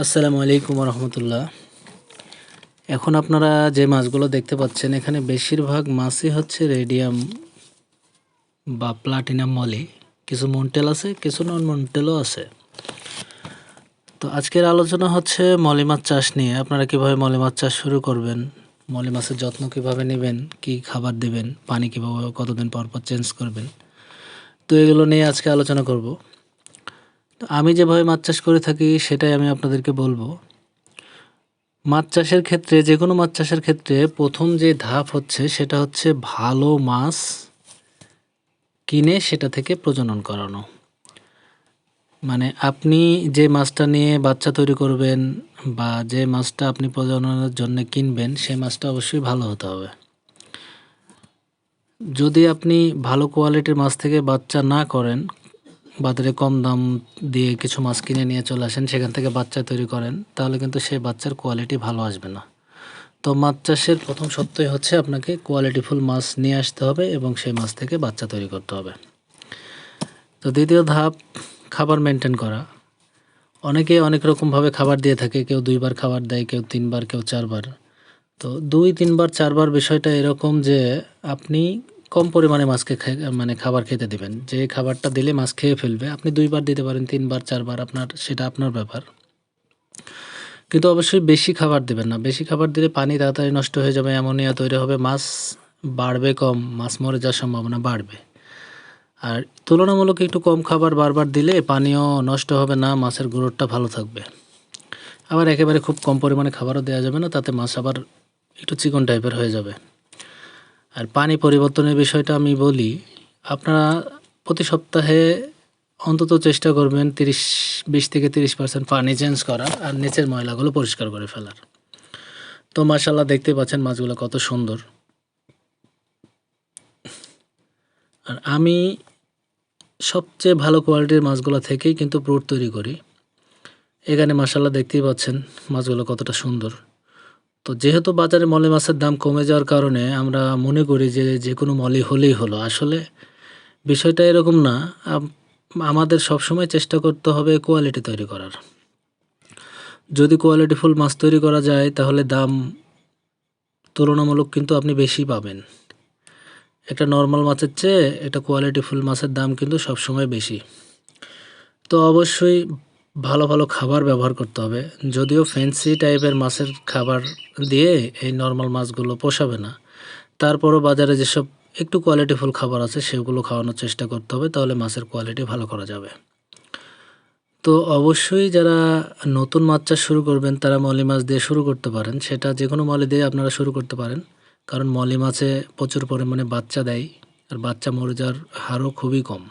আসসালামু আলাইকুম রহমতুল্লাহ। এখন আপনারা যে মাছগুলো দেখতে পাচ্ছেন এখানে বেশিরভাগ মাছই হচ্ছে রেডিয়াম বা প্লাটিনাম মলি। কিছু মন্টেল আছে, কিছু নন মন্টেলও আছে। তো আজকের আলোচনা হচ্ছে মলি মাছ চাষ নিয়ে। আপনারা কীভাবে মলি মাছ চাষ শুরু করবেন, মলি মাছের যত্ন কীভাবে নেবেন, কী খাবার দেবেন, পানি কীভাবে কতদিন পর পর চেঞ্জ করবেন, তো এগুলো নিয়ে আজকে আলোচনা করব। তো আমি যেভাবে মাছ চাষ করে থাকি সেটাই আমি আপনাদেরকে বলবো। মাছ চাষের ক্ষেত্রে, যে কোনো মাছ চাষের ক্ষেত্রে প্রথম যে ধাপ হচ্ছে সেটা হচ্ছে ভালো মাছ কিনে সেটা থেকে প্রজনন করানো। মানে আপনি যে মাছটা নিয়ে বাচ্চা তৈরি করবেন বা যে মাছটা আপনি প্রজননের জন্য কিনবেন সেই মাছটা অবশ্যই ভালো হতে হবে। যদি আপনি ভালো কোয়ালিটির মাছ থেকে বাচ্চা না করেন, বাজারে কম দাম দিয়ে কিছু মাছ কিনে নিয়ে চলে আসেন, সেখান থেকে বাচ্চা তৈরি করেন, তাহলে কিন্তু সেই বাচ্চার কোয়ালিটি ভালো আসবে না। তো মাছ চাষের প্রথম সত্যই হচ্ছে আপনাকে কোয়ালিটিফুল মাছ নিয়ে আসতে হবে এবং সেই মাছ থেকে বাচ্চা তৈরি করতে হবে। তো দ্বিতীয় ধাপ খাবার মেনটেন করা। অনেকে অনেক রকমভাবে খাবার দিয়ে থাকে, কেউ 2 বার খাবার দেয়, কেউ 3 বার, কেউ 4 বার। তো 2, 3 বার, 4 বার বিষয়টা এরকম যে আপনি কম পরিমাণে মাছকে খাবার খেতে দিবেন। যে খাবারটা দিলে মাছ খেয়ে ফেলবে, আপনি 2 বার দিতে পারেন, 3 বার, 4 বার, সেটা আপনার ব্যাপার। কিন্তু অবশ্যই বেশি খাবার দেবেন না। বেশি খাবার দিলে পানি তাড়াতাড়ি নষ্ট হয়ে যাবে, অ্যামোনিয়া তৈরি হবে, মাছ বাড়বে কম, মাছ মরে যাওয়ার সম্ভাবনা বাড়বে। আর তুলনামূলক একটু কম খাবার বারবার দিলে পানিও নষ্ট হবে না, মাছের গ্রোথটা ভালো থাকবে। আবার একেবারে খুব কম পরিমাণে খাবারও দেওয়া যাবে না, তাতে মাছ আবার একটু চিকন টাইপের হয়ে যাবে। আর পানি পরিবর্তনের বিষয়টা আমি বলি, আপনারা প্রতি সপ্তাহে অন্তত চেষ্টা করবেন 20 থেকে 30% পানি চেঞ্জ করার আর নিচের ময়লাগুলো পরিষ্কার করে ফেলার। তো মাশাআল্লাহ দেখতে পাচ্ছেন মাছগুলো কত সুন্দর। আর আমি সবচেয়ে ভালো কোয়ালিটির মাছগুলো থেকেই কিন্তু ব্রুড তৈরি করি। এখানে মাশাআল্লাহ দেখতেই পাচ্ছেন মাছগুলো কতটা সুন্দর। তো যেহেতু বাজারে মলি মাছের দাম কমে যাওয়ার কারণে আমরা মনে করি যে যে কোনো মলি হলেই হলো। আসলে বিষয়টা এরকম না। আমাদের সবসময় চেষ্টা করতে হবে কোয়ালিটি তৈরি করার। যদি কোয়ালিটিফুল মাছ তৈরি করা যায় তাহলে দাম তুলনামূলক কিন্তু আপনি বেশি পাবেন। একটা নর্মাল মাছের চেয়ে একটা কোয়ালিটিফুল মাছের দাম কিন্তু সবসময় বেশি। তো অবশ্যই ভালো ভালো খাবার ব্যবহার করতে হবে। যদিও ফ্যান্সি টাইপের মাছের খাবার দিয়ে এই নর্মাল মাছগুলো পোষাবে না, তারপরও বাজারে যেসব একটু কোয়ালিটিফুল খাবার আছে সেগুলো খাওয়ানোর চেষ্টা করতে হবে, তাহলে মাছের কোয়ালিটি ভালো করা যাবে। তো অবশ্যই যারা নতুন মাছ চাষ শুরু করবেন তারা মলি মাছ দিয়ে শুরু করতে পারেন। সেটা যে কোনো মলি দিয়ে আপনারা শুরু করতে পারেন, কারণ মলি মাছে প্রচুর পরিমাণে বাচ্চা দেয় আর বাচ্চা মরে যাওয়ার হারও খুবই কম।